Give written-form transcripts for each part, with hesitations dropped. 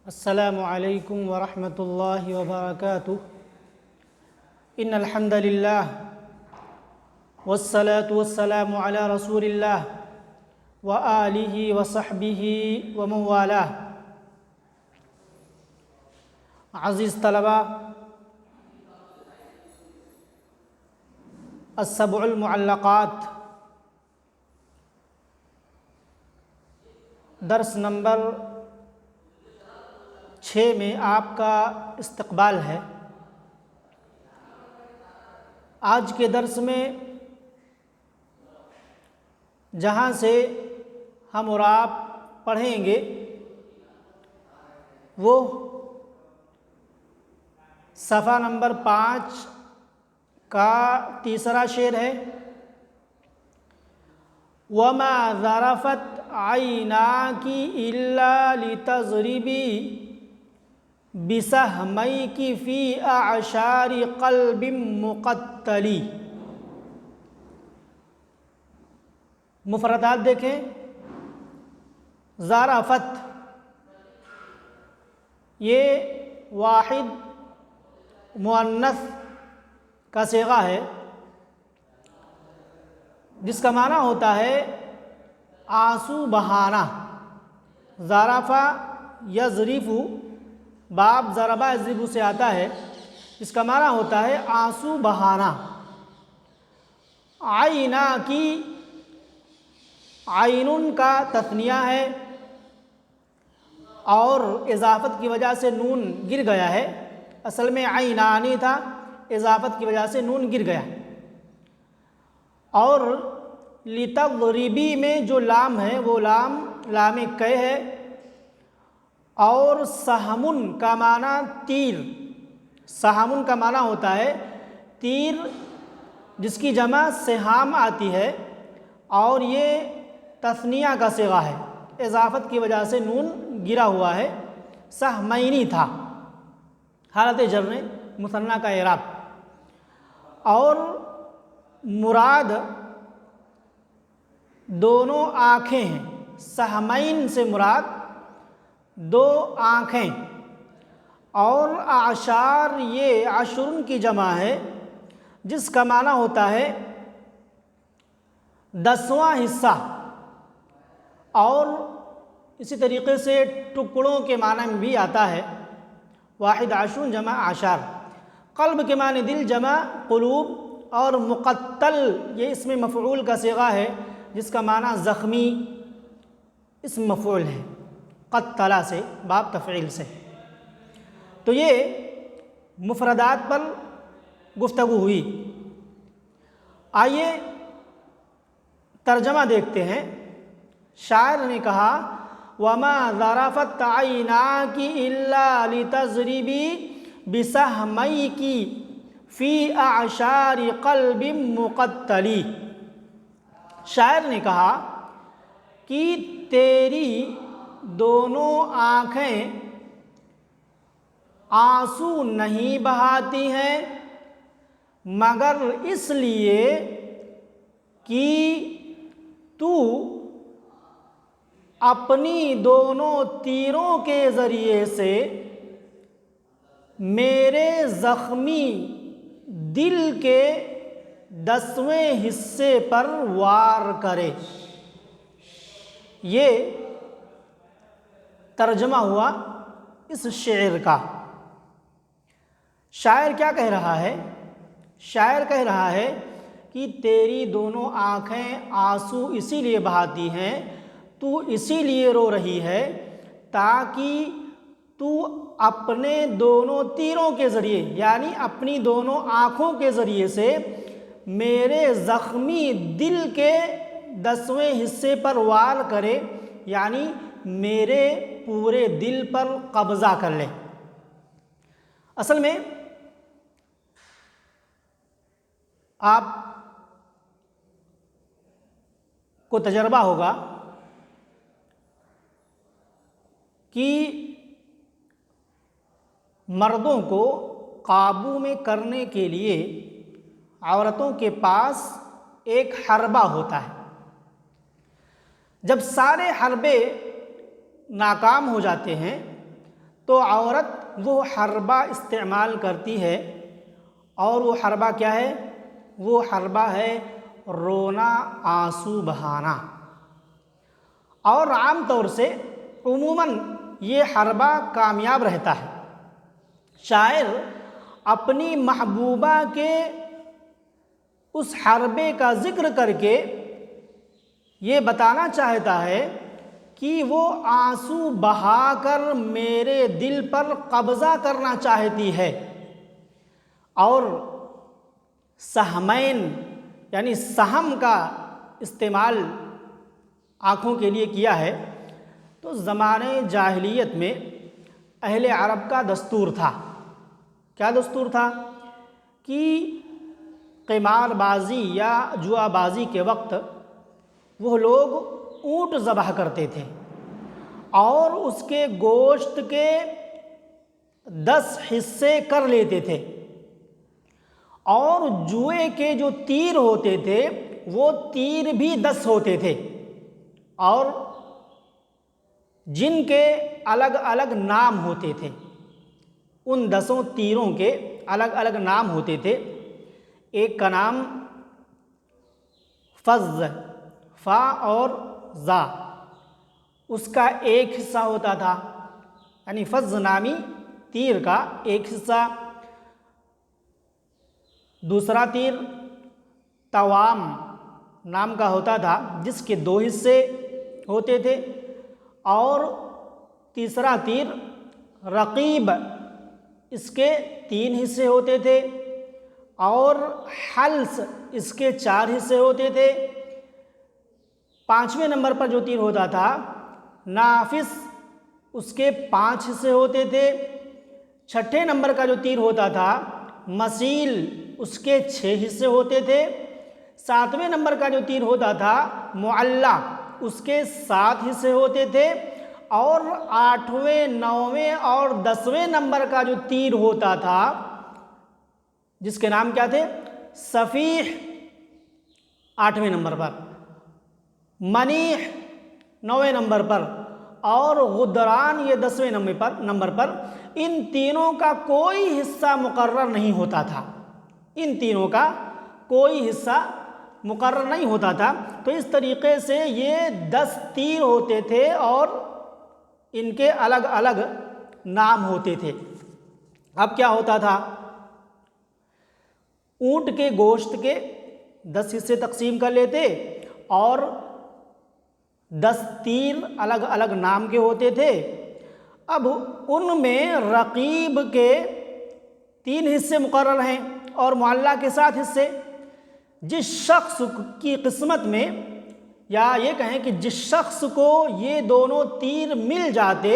السلام علیکم ورحمۃ اللہ وبرکاتہ ان الحمد للہ والصلاة والسلام علی رسول اللہ وآلہ وصحبہ ومن والاہ۔ عزیز طلبہ، السبع المعلقات درس نمبر 6 میں آپ کا استقبال ہے۔ آج کے درس میں جہاں سے ہم اور آپ پڑھیں گے وہ صفحہ نمبر 5 کا تیسرا شعر ہے۔ وَمَا ذَرَفَتْ عَيْنَاكِ إِلَّا لِتَضْرِبِي بِسَهْمَيْكِ فِي أَعْشَارِ قَلْبٍ مُقَتَّلِ۔ مفردات دیکھیں۔ ذرافت یہ واحد مؤنث کا صیغہ ہے جس کا معنی ہوتا ہے آنسو بہانا۔ ذرافہ یضرف، باب ضربہ یضرب سے آتا ہے، جس کا معنی ہوتا ہے آنسو بہانا۔ عینا کی عینن کا تثنیہ ہے اور اضافت کی وجہ سے نون گر گیا ہے۔ اصل میں عینانی تھا، اضافت کی وجہ سے نون گر گیا۔ اور لتضربی میں جو لام ہے وہ لام کئے ہے، اور سہمن کا معنی تیر، سہمن کا معنی ہوتا ہے تیر، جس کی جمع سہام آتی ہے، اور یہ تثنیہ کا صیغہ ہے، اضافت کی وجہ سے نون گرا ہوا ہے۔ سہمینی تھا، حالت جر مثنیٰ کا اعراب۔ اور مراد دونوں آنکھیں ہیں۔ سہمین سے مراد دو آنکھیں، اور اعشار یہ عشرن کی جمع ہے، جس کا معنی ہوتا ہے 10واں حصہ، اور اسی طریقے سے ٹکڑوں کے معنی میں بھی آتا ہے۔ واحد عشرن جمع اعشار۔ قلب کے معنی دل جمع قلوب، اور مقتل یہ اسم مفعول کا صیغہ ہے جس کا معنی زخمی، اسم مفعول ہے قتلا سے، باب تفعیل سے۔ تو یہ مفردات پر گفتگو ہوئی۔ آئیے ترجمہ دیکھتے ہیں۔ شاعر نے کہا وَمَا ذَرَفَتْ عَيْنَاكِ إِلَّا لِتَضْرِبِي بِسَهْمَيْكِ فِي أَعْشَارِ قَلْبٍ مُقَتَّلِ۔ شاعر نے کہا کہ تیری دونوں آنکھیں آنسو نہیں بہاتی ہیں مگر اس لیے کہ تو اپنی دونوں تیروں کے ذریعے سے میرے زخمی دل کے 10ویں حصے پر وار کرے۔ یہ ترجمہ ہوا اس شعر کا۔ شاعر کیا کہہ رہا ہے؟ شاعر کہہ رہا ہے کہ تیری دونوں آنکھیں آنسو اسی لیے بہاتی ہیں، تو اسی لیے رو رہی ہے تاکہ تو اپنے دونوں تیروں کے ذریعے، یعنی اپنی دونوں آنکھوں کے ذریعے سے میرے زخمی دل کے 10ویں حصے پر وار کرے، یعنی میرے پورے دل پر قبضہ کر لے۔ اصل میں آپ کو تجربہ ہوگا کہ مردوں کو قابو میں کرنے کے لیے عورتوں کے پاس ایک حربہ ہوتا ہے۔ جب سارے حربے ناکام ہو جاتے ہیں تو عورت وہ حربہ استعمال کرتی ہے، اور وہ حربہ کیا ہے؟ وہ حربہ ہے رونا، آنسو بہانا۔ اور عام طور سے عموماً یہ حربہ کامیاب رہتا ہے۔ شاعر اپنی محبوبہ کے اس حربے کا ذکر کر کے یہ بتانا چاہتا ہے کہ وہ آنسو بہا کر میرے دل پر قبضہ کرنا چاہتی ہے، اور سہمین یعنی سہم کا استعمال آنکھوں کے لیے کیا ہے۔ تو زمانے جاہلیت میں اہل عرب کا دستور تھا، کیا دستور تھا؟ کہ قمار بازی یا جوا بازی کے وقت وہ لوگ اونٹ ذبح کرتے تھے، اور اس کے گوشت کے 10 حصے کر لیتے تھے، اور جوئے کے جو تیر ہوتے تھے وہ تیر بھی 10 ہوتے تھے، اور جن کے الگ الگ نام ہوتے تھے، ان 10 تیروں کے الگ الگ نام ہوتے تھے۔ ایک کا نام فز، فا اور زا، اس کا ایک حصہ ہوتا تھا، یعنی فز نامی تیر کا ایک حصہ۔ دوسرا تیر توام نام کا ہوتا تھا، جس کے 2 حصے ہوتے تھے، اور تیسرا تیر رقیب، اس کے 3 حصے ہوتے تھے، اور حلس، اس کے 4 حصے ہوتے تھے۔ 5ویں نمبر پر جو تیر ہوتا تھا نافس، اس کے 5 حصے ہوتے تھے۔ 6 نمبر کا جو تیر ہوتا تھا مسیل، اس کے 6 حصے ہوتے تھے۔ 7ویں نمبر کا جو تیر ہوتا تھا معلّہ، اس کے 7 حصے ہوتے تھے، اور 8ویں، 9ویں اور 10ویں نمبر کا جو تیر ہوتا تھا جس کے نام کیا تھے؟ صفیح، 8ویں نمبر پر، منیح 9ویں نمبر پر، اور غدران یہ 10ویں نمبر پر۔ ان تینوں کا کوئی حصہ مقرر نہیں ہوتا تھا، ان تینوں کا کوئی حصہ مقرر نہیں ہوتا تھا۔ تو اس طریقے سے یہ 10 تیر ہوتے تھے، اور ان کے الگ الگ نام ہوتے تھے۔ اب کیا ہوتا تھا؟ اونٹ کے گوشت کے 10 حصے تقسیم کر لیتے، اور 10 تیر الگ الگ نام کے ہوتے تھے۔ اب ان میں رقیب کے 3 حصے مقرر ہیں، اور معلّہ کے 7 حصے۔ جس شخص کی قسمت میں، یا یہ کہیں کہ جس شخص کو یہ دونوں تیر مل جاتے،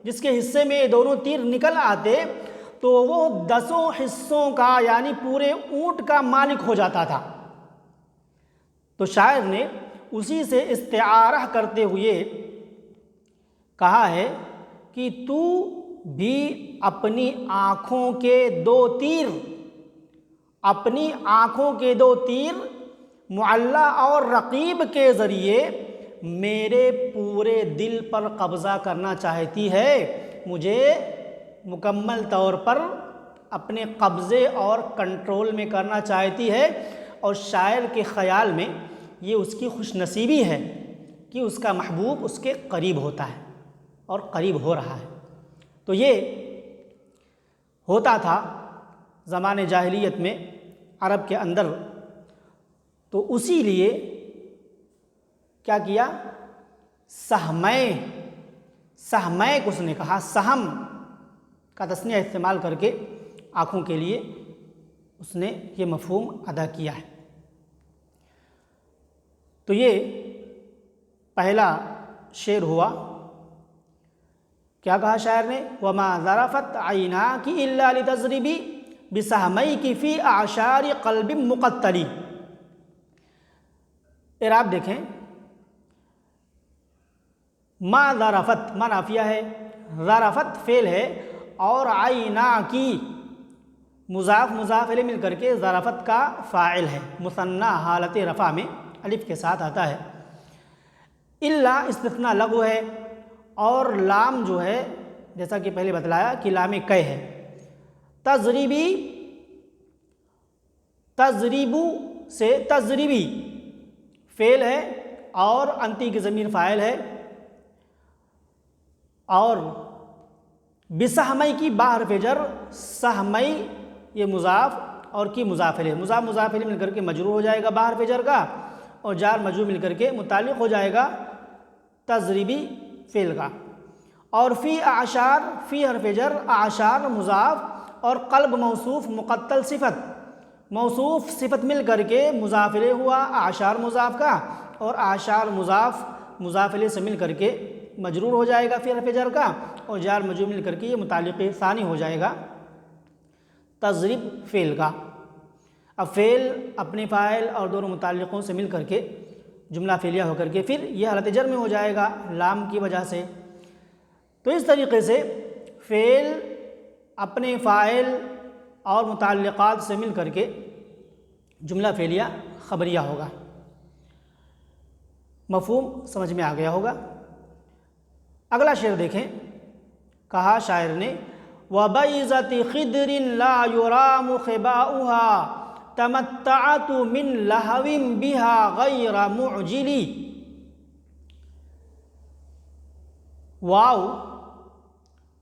جس کے حصے میں یہ دونوں تیر نکل آتے، تو وہ 10 حصوں کا یعنی پورے اونٹ کا مالک ہو جاتا تھا۔ تو شاعر نے اسی سے استعارہ کرتے ہوئے کہا ہے کہ تو بھی اپنی آنکھوں کے 2 تیر، اپنی آنکھوں کے 2 تیر معلّہ اور رقیب کے ذریعے میرے پورے دل پر قبضہ کرنا چاہتی ہے، مجھے مکمل طور پر اپنے قبضے اور کنٹرول میں کرنا چاہتی ہے۔ اور شاعر کے خیال میں یہ اس کی خوش نصیبی ہے کہ اس کا محبوب اس کے قریب ہوتا ہے اور قریب ہو رہا ہے۔ تو یہ ہوتا تھا زمانے جاہلیت میں عرب کے اندر۔ تو اسی لیے کیا کیا؟ سہمے کو اس نے کہا، سہم کا تسنیہ استعمال کر کے آنکھوں کے لیے اس نے یہ مفہوم ادا کیا ہے۔ تو یہ پہلا شعر ہوا۔ کیا کہا شاعر نے؟ وَمَا ذَرَفَتْ عَيْنَاكِ إِلَّا لِتَضْرِبِي بِسَہْمَيْكِ فِي أَعْشَارِ قَلْبٍ مُقَتَّلِ۔ اعراب دیکھیں، ما ذرفت، ما نافیہ ہے، ذرفت فعل ہے، اور عیناکی مضاف مضاف الیہ مل کر کے ذرفت کا فاعل ہے، مثنیٰ حالت رفع میں الف کے ساتھ آتا ہے۔ الا استثناء لغو ہے، اور لام جو ہے جیسا کہ پہلے بتلایا کہ لام کئے ہے. تضریبی، تضریبو سے تضریبی فعل ہے اور انتی کی ضمیر فاعل ہے. اور بسہمئی کی با حرف جر، سہمئی یہ مضاف اور کی مضاف الیہ، مضاف مضاف الیہ مل کر کے مجرور ہو جائے گا با حرف جر کا، اور جار مجرور مل کر کے متعلق ہو جائے گا تضریبی فعل کا. اور فی اعشار، فی حرف جر، اعشار مضاف اور قلب موصوف مقتل صفت، موصوف صفت مل کر کے مضاف الیہ ہوا اعشار مضاف کا، اور اعشار مضاف مضاف الیہ سے مل کر کے مجرور ہو جائے گا فی حرف جر کا، اور جار مجرور مل کر کے یہ متعلق ثانی ہو جائے گا تضریب فعل کا. اب فعل اپنے فاعل اور دونوں متعلقوں سے مل کر کے جملہ فعلیہ ہو کر کے پھر یہ حالت جر میں ہو جائے گا لام کی وجہ سے. تو اس طریقے سے فعل اپنے فاعل اور متعلقات سے مل کر کے جملہ فعلیہ خبریہ ہوگا. مفہوم سمجھ میں آ گیا ہوگا. اگلا شعر دیکھیں، کہا شاعر نے وَبَيْزَةِ خِدْرٍ لَا يُرَامُ خِبَاؤُهَا تَمَتَّعَتُ مِنْ لَهْوٍ بِهَا غَيْرَ مُعْجِلِ. واو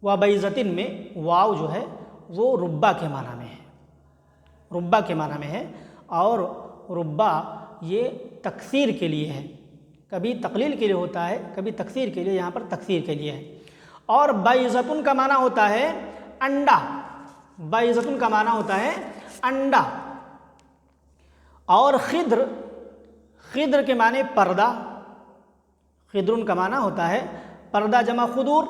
وَبَيْزَةٍ میں واو جو ہے وہ ربا کے معنی میں ہے، ربا کے معنی میں ہے، اور ربا یہ تکثیر کے لیے ہے، کبھی تقلیل کے لیے ہوتا ہے کبھی تکثیر کے لیے، یہاں پر تکثیر کے لیے ہے. اور بیضۃ کا معنی ہوتا ہے انڈا، بیضۃ کا معنی ہوتا ہے انڈا. اور خضر، خضر کے معنی پردہ، خضر کا معنی ہوتا ہے پردہ جمع خدور.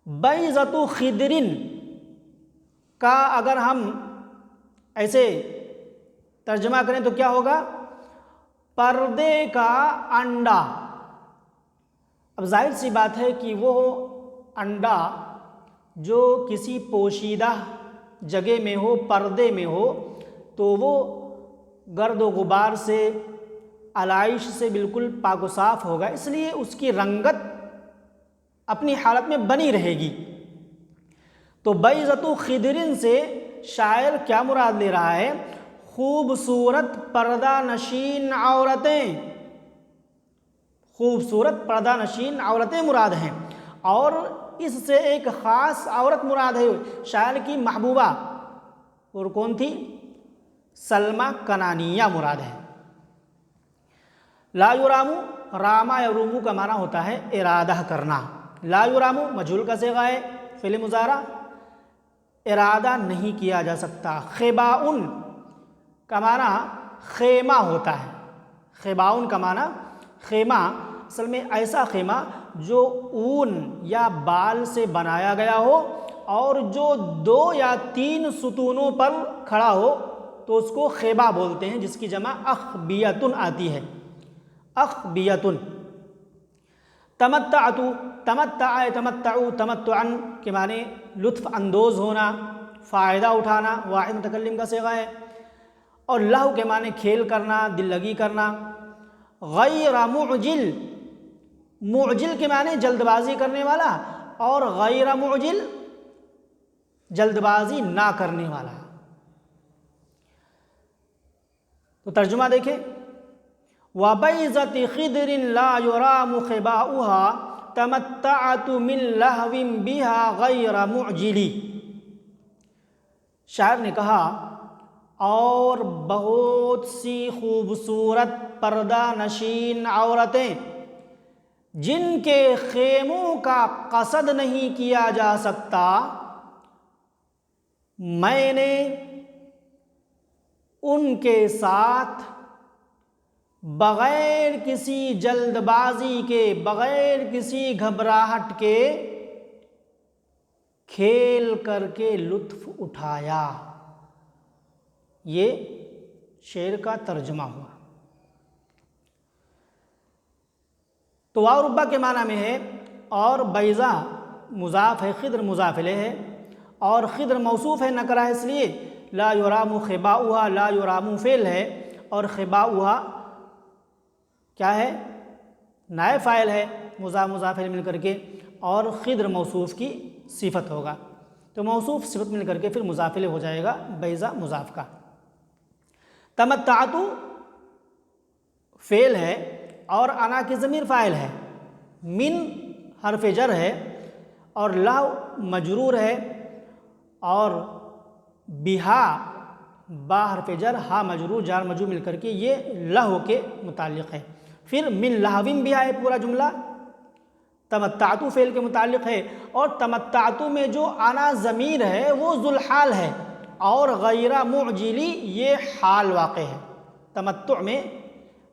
بیضۃ خضر کا اگر ہم ایسے ترجمہ کریں تو کیا ہوگا؟ پردے کا انڈا. اب ظاہر سی بات ہے کہ وہ انڈا جو کسی پوشیدہ جگہ میں ہو، پردے میں ہو، تو وہ گرد و غبار سے، علائش سے بالکل پاک و صاف ہوگا، اس لیے اس کی رنگت اپنی حالت میں بنی رہے گی. تو بیضۃ خضر سے شاعر کیا مراد لے رہا ہے؟ خوبصورت پردہ نشین عورتیں، خوبصورت پردہ نشین عورتیں مراد ہیں. اور اس سے ایک خاص عورت مراد ہے شاعر کی محبوبہ، اور کون تھی؟ سلمہ کنانیہ مراد ہے. لا یرامو، راما یرومو کا معنی ہوتا ہے ارادہ کرنا. لا یرامو مجہول کا صیغہ ہے، فعل مضارع، ارادہ نہیں کیا جا سکتا. خباؤن کا معنی خیمہ ہوتا ہے، خباؤن کا معنی خیمہ، اصل میں ایسا خیمہ جو اون یا بال سے بنایا گیا ہو اور جو 2 یا 3 ستونوں پر کھڑا ہو تو اس کو خیبہ بولتے ہیں، جس کی جمع اخبیتن آتی ہے، اخبیتن. تمتعت، تمتع تمتعو تمتعن کے معنی لطف اندوز ہونا، فائدہ اٹھانا، واحد متکلم کا صیغہ ہے. اور لہو کے معنی کھیل کرنا، دل لگی کرنا. غیر معجل، معجل کے معنی جلد بازی کرنے والا، اور غیر معجل جلد بازی نہ کرنے والا. تو ترجمہ دیکھیں، وَبَيْضَةِ خِضْرٍ لَا يُرَامُ خِبَاؤُهَا تَمَتَّعَتُ مِنْ لَهْوٍ بِهَا غَيْرَ مُعْجِلِ. شاعر نے کہا اور بہت سی خوبصورت پردہ نشین عورتیں جن کے خیموں کا قصد نہیں کیا جا سکتا، میں نے ان کے ساتھ بغیر کسی جلد بازی کے، بغیر کسی گھبراہٹ کے کھیل کر کے لطف اٹھایا. یہ شعر کا ترجمہ ہوا. تو واو ربا کے معنی میں ہے، اور بیضہ مضاف ہے، خضر مضاف الیہ ہے، اور خضر موصوف ہے نکرہ ہے، اس لیے لا یرام خباؤہا، لا یرام فعل ہے، اور خباؤہا کیا ہے؟ نائب فاعل ہے، مضاف مضاف الیہ مل کر کے. اور خضر موصوف کی صفت ہوگا، تو موصوف صفت مل کر کے پھر مضاف الیہ ہو جائے گا بیضا مضاف کا۔ تمتعت فعل ہے اور انا کی ضمیر فاعل ہے، من حرف جر ہے اور لا مجرور ہے، اور بہا با حرف جر ہا مجرور جار مجرور مل کر کے یہ لہو کے متعلق ہے۔ پھر من لہوم بھی ہے پورا جملہ تمتعت فعل کے متعلق ہے، اور تمتعت میں جو انا ضمیر ہے وہ ذوالحال ہے، اور غیر معجلی یہ حال واقع ہے۔ تمتع میں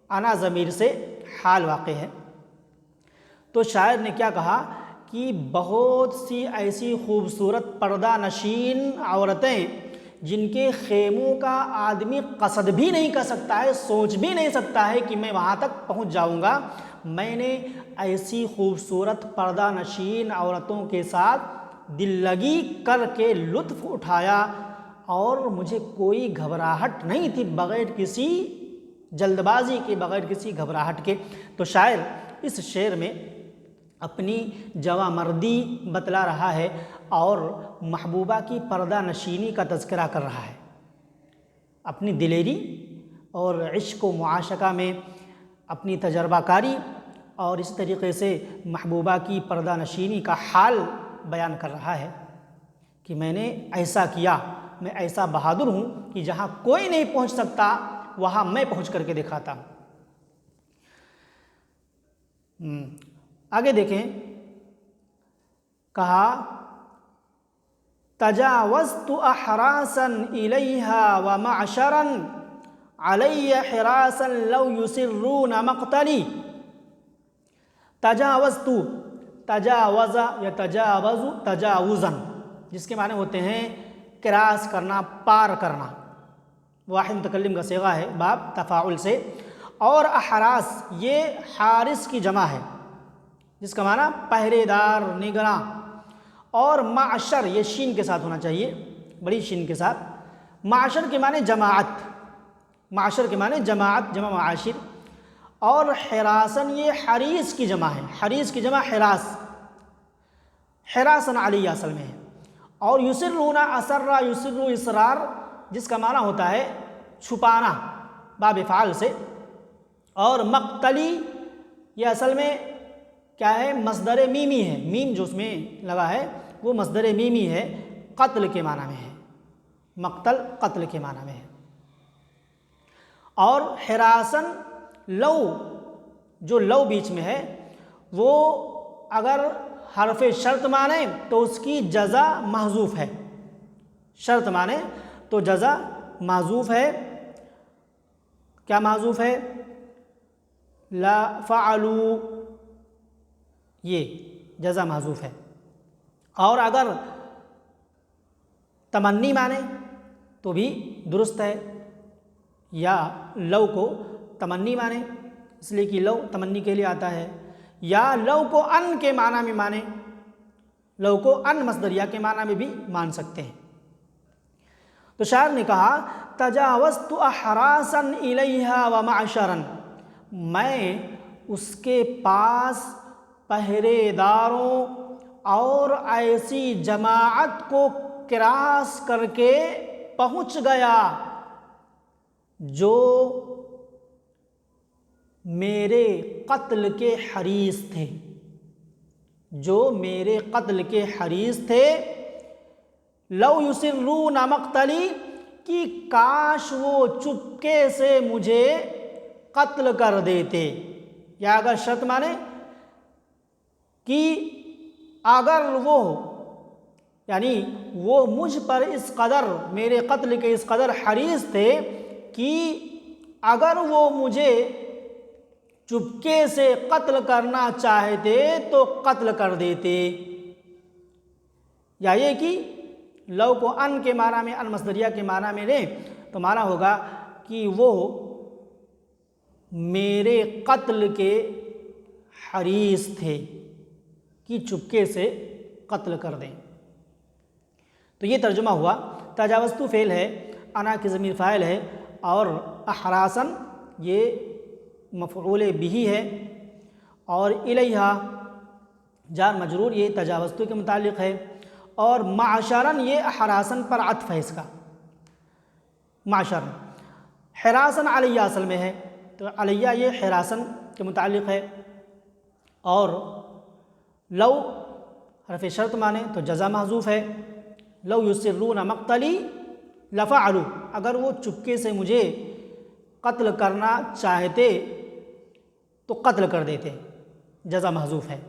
انا ضمیر سے حال واقع ہے۔ تو شاعر نے کیا کہا کہ بہت سی ایسی خوبصورت پردہ نشین عورتیں جن کے خیموں کا آدمی قصد بھی نہیں کر سکتا ہے، سوچ بھی نہیں سکتا ہے کہ میں وہاں تک پہنچ جاؤں گا، میں نے ایسی خوبصورت پردہ نشین عورتوں کے ساتھ دل لگی کر کے لطف اٹھایا، اور مجھے کوئی گھبراہٹ نہیں تھی بغیر کسی جلد بازی کے، بغیر کسی گھبراہٹ کے۔ تو شاعر اس شعر میں اپنی جواں مردی بتلا رہا ہے اور محبوبہ کی پردہ نشینی کا تذکرہ کر رہا ہے، اپنی دلیری اور عشق و معاشقہ میں اپنی تجربہ کاری، اور اس طریقے سے محبوبہ کی پردہ نشینی کا حال بیان کر رہا ہے کہ میں نے ایسا کیا، میں ایسا بہادر ہوں کہ جہاں کوئی نہیں پہنچ سکتا وہاں میں پہنچ کر کے دکھاتا ہوں۔ آگے دیکھیں، کہا تجاوزت احراسا الیہا ومعشرا علی حراسا لو یسرون مقتلی۔ تجاوزت، تجاوز یا تجاوز تجاوزا، جس کے معنی ہوتے ہیں کراس کرنا، پار کرنا، واحد متکلم کا صیغہ ہے باب تفاعل سے، اور احراس یہ حارس کی جمع ہے جس کا معنی پہرے دار، نگراں، اور معشر یہ شین کے ساتھ ہونا چاہیے، بڑی شین کے ساتھ۔ معشر کے معنی جماعت، معشر کے معنی جماعت، جمع معاشر، اور حراسن یہ حریص کی جمع ہے، حریص کی جمع حراس، حراسن علی اصل میں ہے، اور یسرون اسرا یسر اسرار جس کا معنی ہوتا ہے چھپانا باب فعال سے، اور مقتلی یہ اصل میں کیا ہے، مصدر میمی ہے، میم جو اس میں لگا ہے وہ مصدر میمی ہے، قتل کے معنی میں ہے، مقتل قتل کے معنی میں ہے۔ اور حراسن لو، جو لو بیچ میں ہے وہ اگر حرف شرط مانے تو اس کی جزا محذوف ہے، شرط مانے تو جزا محذوف ہے، کیا محذوف ہے، لا فعلوا، یہ جزا محذوف ہے۔ اور اگر تمنی مانے تو بھی درست ہے، یا لو کو تمنی مانے اس لیے کہ لو تمنی کے لیے آتا ہے، یا لو کو ان کے معنی میں مانے، لو کو ان مصدریہ کے معنی میں بھی مان سکتے ہیں۔ تو شاعر نے کہا تجاوزت احراسا الیہا ومعشرا، میں اس کے پاس پہرے داروں اور ایسی جماعت کو کراس کر کے پہنچ گیا جو میرے قتل کے حریص تھے، جو میرے قتل کے حریص تھے، لو یسرون مقتلی، کہ کاش وہ چپکے سے مجھے قتل کر دیتے، یا اگر شرط مانے کہ اگر وہ، یعنی وہ مجھ پر اس قدر، میرے قتل کے اس قدر حریص تھے کہ اگر وہ مجھے چپکے سے قتل کرنا چاہتے تو قتل کر دیتے، یا یہ کہ لو کو ان کے معنی میں، ان مصدریہ کے معنی میں لیں تو معنی ہوگا کہ وہ میرے قتل کے حریص تھے کہ چپکے سے قتل کر دیں۔ تو یہ ترجمہ ہوا، تجاوزتو فعل ہے، انا کی ضمیر فاعل ہے، اور احراسن یہ مفعول بہ ہے، اور الیہا جار مجرور یہ تجاوزتو کے متعلق ہے، اور معشرن یہ حراسن پر عطف ہے اس کا، معشرن حراسن علیہ اصل میں ہے، تو علیہ یہ حراسن کے متعلق ہے، اور لو حرف شرط مانے تو جزا محذوف ہے، لو یسرون مقتلی لفعلوا، اگر وہ چپکے سے مجھے قتل کرنا چاہتے تو قتل کر دیتے، جزا محذوف ہے،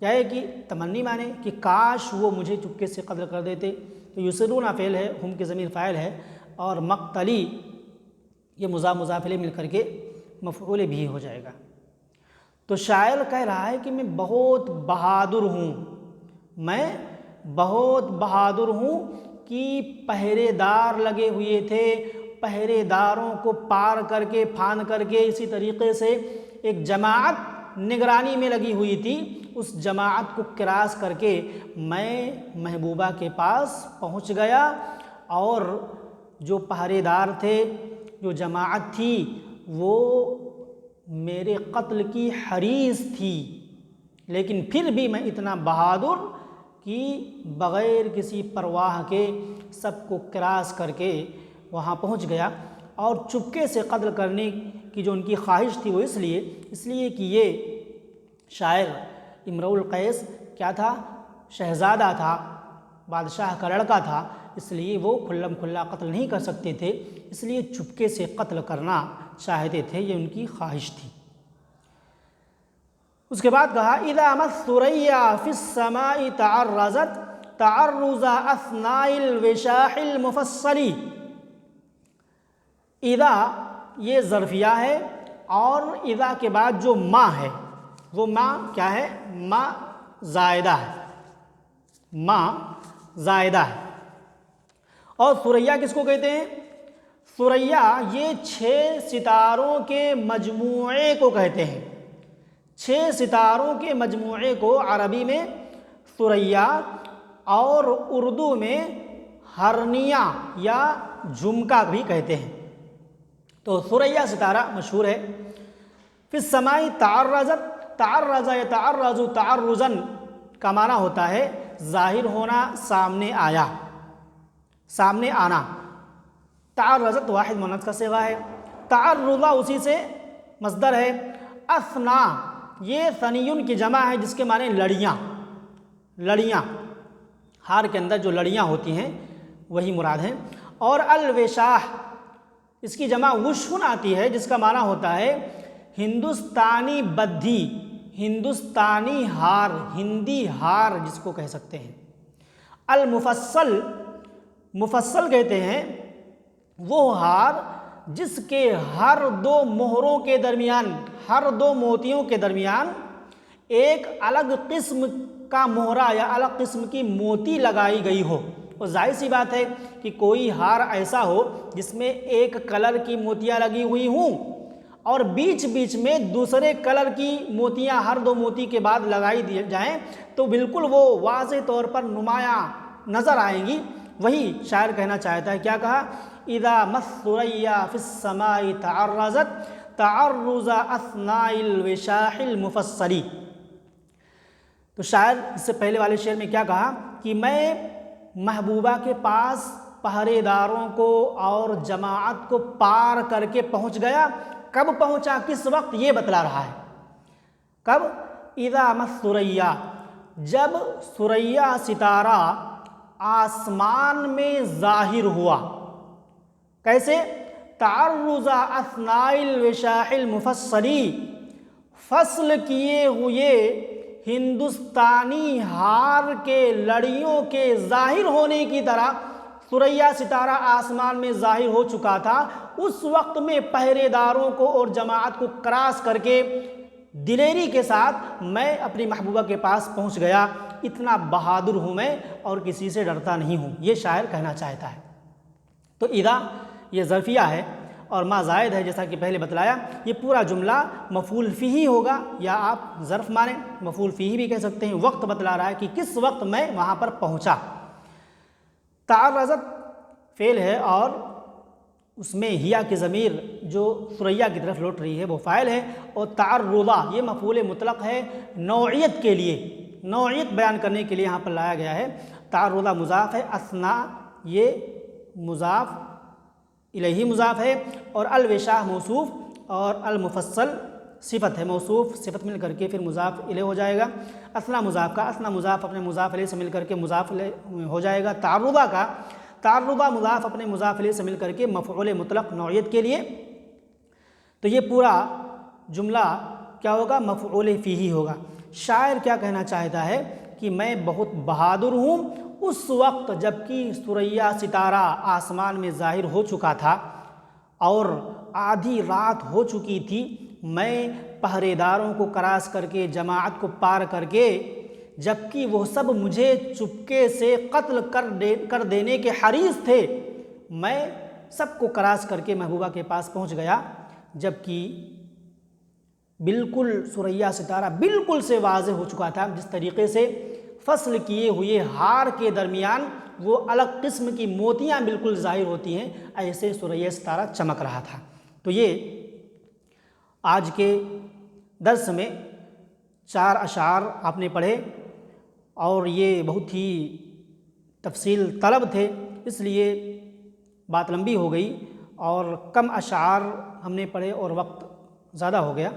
یا ہے کہ تمنی مانے کہ کاش وہ مجھے چپکے سے قتل کر دیتے، تو یسرون فعل ہے، ہم کی ضمیر فاعل ہے، اور مقتلی یہ مضاف الیہ مل کر کے مفعول بھی ہو جائے گا۔ تو شاعر کہہ رہا ہے کہ میں بہت بہادر ہوں، میں بہت بہادر ہوں کہ پہرے دار لگے ہوئے تھے، پہرے داروں کو پار کر کے پھاند کر کے، اسی طریقے سے ایک جماعت نگرانی میں لگی ہوئی تھی، اس جماعت کو کراس کر کے میں محبوبہ کے پاس پہنچ گیا، اور جو پہرے دار تھے، جو جماعت تھی، وہ میرے قتل کی حریص تھی، لیکن پھر بھی میں اتنا بہادر کہ بغیر کسی پرواہ کے سب کو کراس کر کے وہاں پہنچ گیا، اور چپکے سے قتل کرنے کی جو ان کی خواہش تھی وہ اس لیے کہ یہ شاعر امرؤ القیس کیا تھا، شہزادہ تھا، بادشاہ کا لڑکا تھا، اس لیے وہ کھلم کھلا قتل نہیں کر سکتے تھے، اس لیے چپکے سے قتل کرنا چاہتے تھے، یہ ان کی خواہش تھی۔ اس کے بعد کہا اذا ما الثریا فی السماء تعرضت تعرض اثناء الوشاح المفصل، اذا یہ ظرفیہ ہے، اور اذا کے بعد جو ما ہے وہ ما کیا ہے، ما زائدہ ہے، ما زائدہ ہے، اور ثریا کس کو کہتے ہیں، ثریا یہ 6 ستاروں کے مجموعے کو کہتے ہیں، 6 ستاروں کے مجموعے کو عربی میں ثریا اور اردو میں ہرنیا یا جھمکا بھی کہتے ہیں۔ تو ثریا ستارہ مشہور ہے۔ فی السماء تعرضت، تعرض یتعرض تعرضا کا معنی ہوتا ہے ظاہر ہونا، سامنے آیا، سامنے آنا۔ تعرضت واحد مؤنث کا صیغہ ہے، تعرض اسی سے مصدر ہے۔ اثنا یہ ثنیون کی جمع ہے جس کے معنی لڑیاں، لڑیاں، ہار کے اندر جو لڑیاں ہوتی ہیں وہی مراد ہیں۔ اور الوشاح اس کی جمع وشن آتی ہے جس کا معنی ہوتا ہے ہندوستانی بدھی، ہندوستانی ہار، ہندی ہار جس کو کہہ سکتے ہیں۔ المفصل، مفصل کہتے ہیں وہ ہار جس کے ہر 2 مہروں کے درمیان، ہر 2 موتیوں کے درمیان ایک الگ قسم کا مہرہ یا الگ قسم کی موتی لگائی گئی ہو۔ اور ظاہر سی بات ہے کہ کوئی ہار ایسا ہو جس میں ایک کلر کی موتیاں لگی ہوئی ہوں اور بیچ بیچ میں دوسرے کلر کی موتیاں ہر 2 موتی کے بعد لگائی دی جائیں تو بالکل وہ واضح طور پر نمایاں نظر آئیں گی۔ وہی شاعر کہنا چاہتا ہے، کیا کہا، اذا ما الثریا فی السماء تعرضت تعرض اثناء الوشاح المفصل۔ تو شاعر اس سے پہلے والے شعر میں کیا کہا کہ میں محبوبہ کے پاس پہرے داروں کو اور جماعت کو پار کر کے پہنچ گیا۔ کب پہنچا، کس وقت، یہ بتلا رہا ہے۔ کب، اذا ما الثریا، جب ثریا ستارہ آسمان میں ظاہر ہوا۔ کیسے، تعرض اثناء الوشاح المفصل، فصل کیے ہوئے ہندوستانی ہار کے لڑیوں کے ظاہر ہونے کی طرح ثریا ستارہ آسمان میں ظاہر ہو چکا تھا۔ اس وقت میں پہرے داروں کو اور جماعت کو کراس کر کے دلیری کے ساتھ میں اپنی محبوبہ کے پاس پہنچ گیا۔ اتنا بہادر ہوں میں اور کسی سے ڈرتا نہیں ہوں، یہ شاعر کہنا چاہتا ہے۔ تو اذا یہ ظرفیہ ہے اور ما زائد ہے، جیسا کہ پہلے بتلایا۔ یہ پورا جملہ مفعول فیہ ہوگا، یا آپ ظرف مانیں، مفعول فیہ بھی کہہ سکتے ہیں۔ وقت بتلا رہا ہے کہ کس وقت میں وہاں پر پہنچا۔ تعرضت فعل ہے اور اس میں ہیا کی ضمیر جو ثریا کی طرف لوٹ رہی ہے وہ فاعل ہے، اور تعرضہ یہ مفعول مطلق ہے نوعیت کے لیے، نوعیت بیان کرنے کے لیے یہاں پر لایا گیا ہے۔ تعرضہ مضاف ہے، اثنا یہ مضاف الیہ مضاف ہے، اور الوشاح موصوف اور المفصل صفت ہے، موصوف صفت مل کر کے پھر مضاف الیہ ہو جائے گا۔ اثنا مضاف کا اثنا مضاف اپنے مضاف الیہ سے مل کر کے مضاف الیہ ہو جائے گا۔ تعرضہ کا تعرضہ مضاف اپنے مضاف الیہ سے مل کر کے مفعول مطلق نوعیت کے لیے، تو یہ پورا جملہ کیا ہوگا؟ مفعول فیہ ہوگا۔ شاعر کیا کہنا چاہتا ہے کہ میں بہت بہادر ہوں اس وقت جب کہ ثریا ستارہ آسمان میں ظاہر ہو چکا تھا اور آدھی رات ہو چکی تھی، میں پہرے داروں کو کراس کر کے جماعت کو پار کر کے، جبکہ وہ سب مجھے چپکے سے قتل کر دینے کے حریص تھے، میں سب کو کراس کر کے محبوبہ کے پاس پہنچ گیا، جبکہ بالکل ثریا ستارہ بالکل سے واضح ہو چکا تھا۔ جس طریقے سے فصل کیے ہوئے ہار کے درمیان وہ الگ قسم کی موتیاں بالکل ظاہر ہوتی ہیں، ایسے ثریا ستارہ چمک رہا تھا۔ تو یہ آج کے درس میں 4 اشعار آپ نے پڑھے، اور یہ بہت ہی تفصیل طلب تھے، اس لیے بات لمبی ہو گئی اور کم اشعار ہم نے پڑھے اور وقت زیادہ ہو گیا۔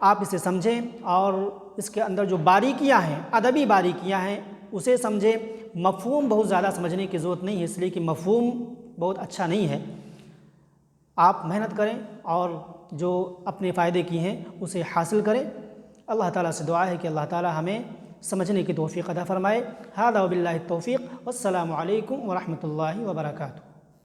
آپ اسے سمجھیں اور اس کے اندر جو باریکیاں ہیں، ادبی باریکیاں ہیں، اسے سمجھیں۔ مفہوم بہت زیادہ سمجھنے کی ضرورت نہیں ہے، اس لیے کہ مفہوم بہت اچھا نہیں ہے۔ آپ محنت کریں اور جو اپنے فائدے کی ہیں اسے حاصل کریں۔ اللہ تعالیٰ سے دعا ہے کہ اللہ تعالیٰ ہمیں سمجھنے کی توفیق عطا فرمائے۔ ھذا وباللہ التوفیق، والسلام علیکم ورحمۃ اللہ وبرکاتہ۔